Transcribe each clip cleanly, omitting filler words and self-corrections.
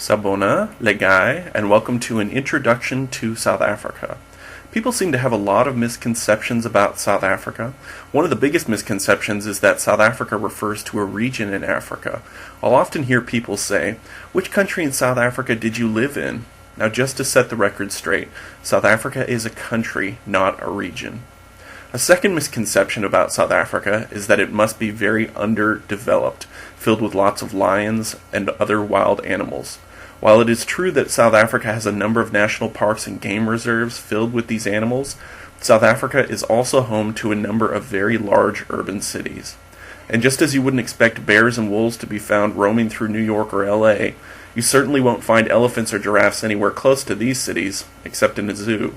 Sabona, Legai, and welcome to an introduction to South Africa. People seem to have a lot of misconceptions about South Africa. One of the biggest misconceptions is that South Africa refers to a region in Africa. I'll often hear people say, "Which country in South Africa did you live in?" Now, just to set the record straight, South Africa is a country, not a region. A second misconception about South Africa is that it must be very underdeveloped, filled with lots of lions and other wild animals. While it is true that South Africa has a number of national parks and game reserves filled with these animals, South Africa is also home to a number of very large urban cities. And just as you wouldn't expect bears and wolves to be found roaming through New York or LA, you certainly won't find elephants or giraffes anywhere close to these cities, except in a zoo.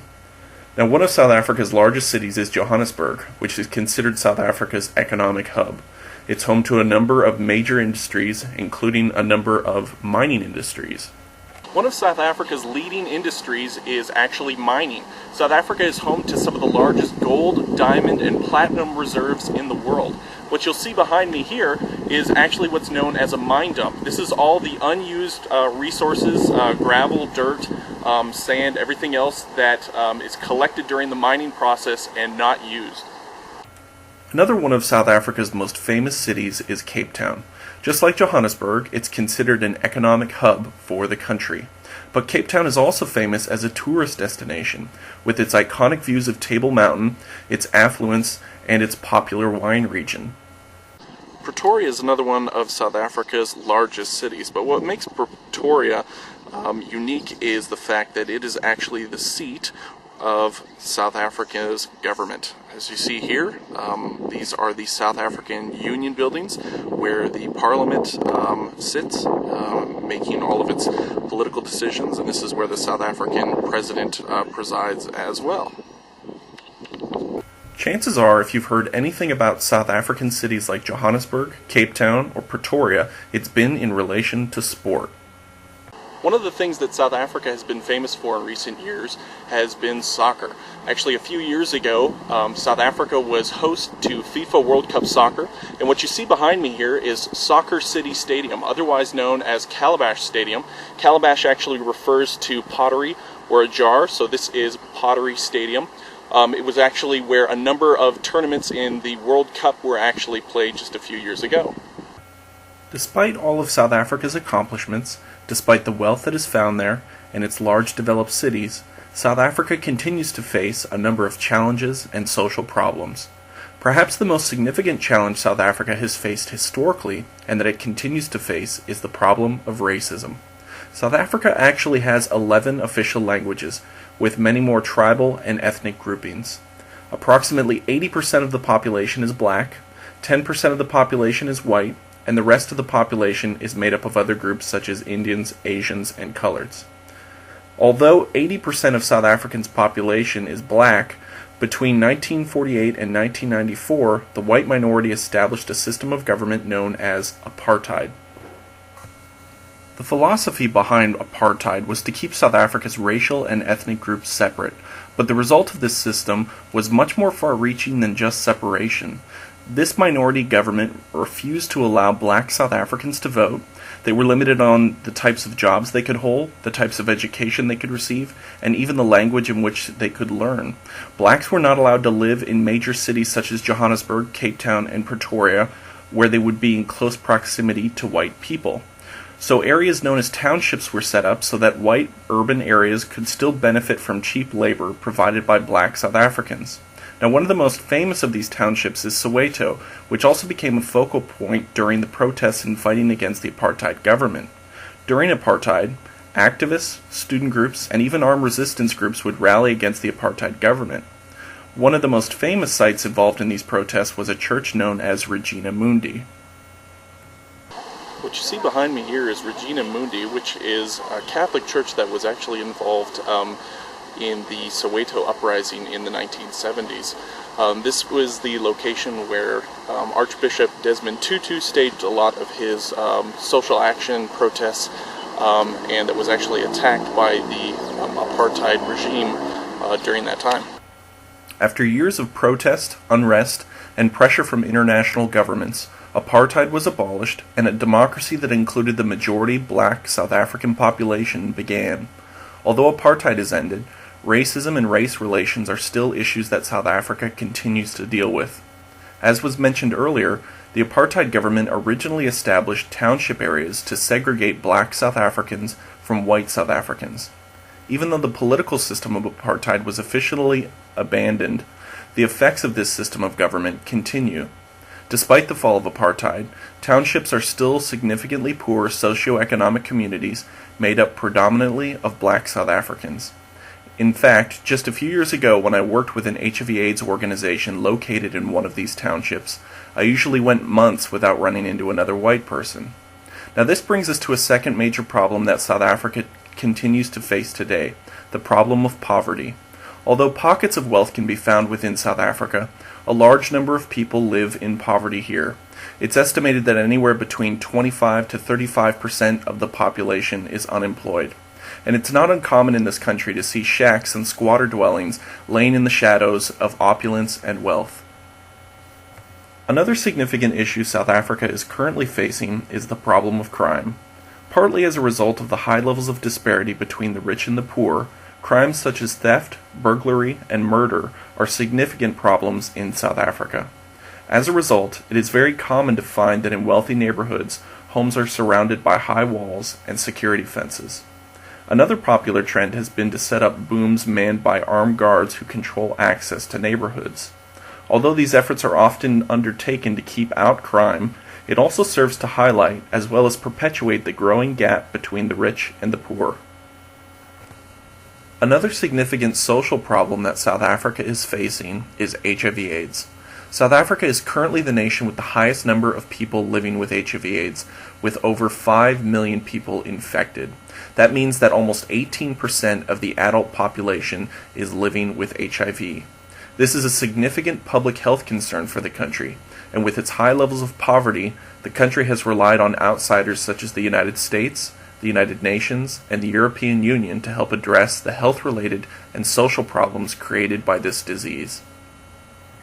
Now, one of South Africa's largest cities is Johannesburg, which is considered South Africa's economic hub. It's home to a number of major industries, including a number of mining industries. One of South Africa's leading industries is actually mining. South Africa is home to some of the largest gold, diamond, and platinum reserves in the world. What you'll see behind me here is actually what's known as a mine dump. This is all the unused resources, gravel, dirt, sand, everything else that is collected during the mining process and not used. Another one of South Africa's most famous cities is Cape Town. Just like Johannesburg, it's considered an economic hub for the country. But Cape Town is also famous as a tourist destination, with its iconic views of Table Mountain, its affluence, and its popular wine region. Pretoria is another one of South Africa's largest cities, but what makes Pretoria unique is the fact that it is actually the seat of South Africa's government. As you see here, these are the South African Union buildings where the Parliament sits, making all of its political decisions, and this is where the South African president presides as well. Chances are, if you've heard anything about South African cities like Johannesburg, Cape Town, or Pretoria, it's been in relation to sport. One of the things that South Africa has been famous for in recent years has been soccer. Actually, a few years ago, South Africa was host to FIFA World Cup Soccer, and what you see behind me here is Soccer City Stadium, otherwise known as Calabash Stadium. Calabash actually refers to pottery or a jar, so this is Pottery Stadium. It was actually where a number of tournaments in the World Cup were actually played just a few years ago. Despite all of South Africa's accomplishments, despite the wealth that is found there and its large developed cities, South Africa continues to face a number of challenges and social problems. Perhaps the most significant challenge South Africa has faced historically, and that it continues to face, is the problem of racism. South Africa actually has 11 official languages, with many more tribal and ethnic groupings. Approximately 80% of the population is black, 10% of the population is white, and the rest of the population is made up of other groups such as Indians, Asians, and coloreds. Although 80% of South Africa's population is black, between 1948 and 1994, the white minority established a system of government known as Apartheid. The philosophy behind apartheid was to keep South Africa's racial and ethnic groups separate, but the result of this system was much more far-reaching than just separation. This minority government refused to allow black South Africans to vote. They were limited on the types of jobs they could hold, the types of education they could receive, and even the language in which they could learn. Blacks were not allowed to live in major cities such as Johannesburg, Cape Town, and Pretoria, where they would be in close proximity to white people. So areas known as townships were set up so that white urban areas could still benefit from cheap labor provided by black South Africans. Now, one of the most famous of these townships is Soweto, which also became a focal point during the protests and fighting against the apartheid government. During apartheid, activists, student groups, and even armed resistance groups would rally against the apartheid government. One of the most famous sites involved in these protests was a church known as Regina Mundi. What you see behind me here is Regina Mundi, which is a Catholic church that was actually involved in the Soweto uprising in the 1970s. This was the location where Archbishop Desmond Tutu staged a lot of his social action protests, and that was actually attacked by the apartheid regime during that time. After years of protest, unrest, and pressure from international governments, Apartheid was abolished, and a democracy that included the majority black South African population began. Although apartheid has ended, racism and race relations are still issues that South Africa continues to deal with. As was mentioned earlier, the apartheid government originally established township areas to segregate black South Africans from white South Africans. Even though the political system of apartheid was officially abandoned, the effects of this system of government continue. Despite the fall of apartheid, townships are still significantly poor socioeconomic communities made up predominantly of black South Africans. In fact, just a few years ago when I worked with an HIV/AIDS organization located in one of these townships, I usually went months without running into another white person. Now this brings us to a second major problem that South Africa continues to face today, the problem of poverty. Although pockets of wealth can be found within South Africa, a large number of people live in poverty here. It's estimated that anywhere between 25 to 35% of the population is unemployed. And it's not uncommon in this country to see shacks and squatter dwellings laying in the shadows of opulence and wealth. Another significant issue South Africa is currently facing is the problem of crime. Partly as a result of the high levels of disparity between the rich and the poor, crimes such as theft, burglary, and murder are significant problems in South Africa. As a result, it is very common to find that in wealthy neighborhoods, homes are surrounded by high walls and security fences. Another popular trend has been to set up booms manned by armed guards who control access to neighborhoods. Although these efforts are often undertaken to keep out crime, it also serves to highlight as well as perpetuate the growing gap between the rich and the poor. Another significant social problem that South Africa is facing is HIV/AIDS. South Africa is currently the nation with the highest number of people living with HIV/AIDS, with over 5 million people infected. That means that almost 18% of the adult population is living with HIV. This is a significant public health concern for the country, and with its high levels of poverty, the country has relied on outsiders such as the United States, the United Nations, and the European Union to help address the health-related and social problems created by this disease.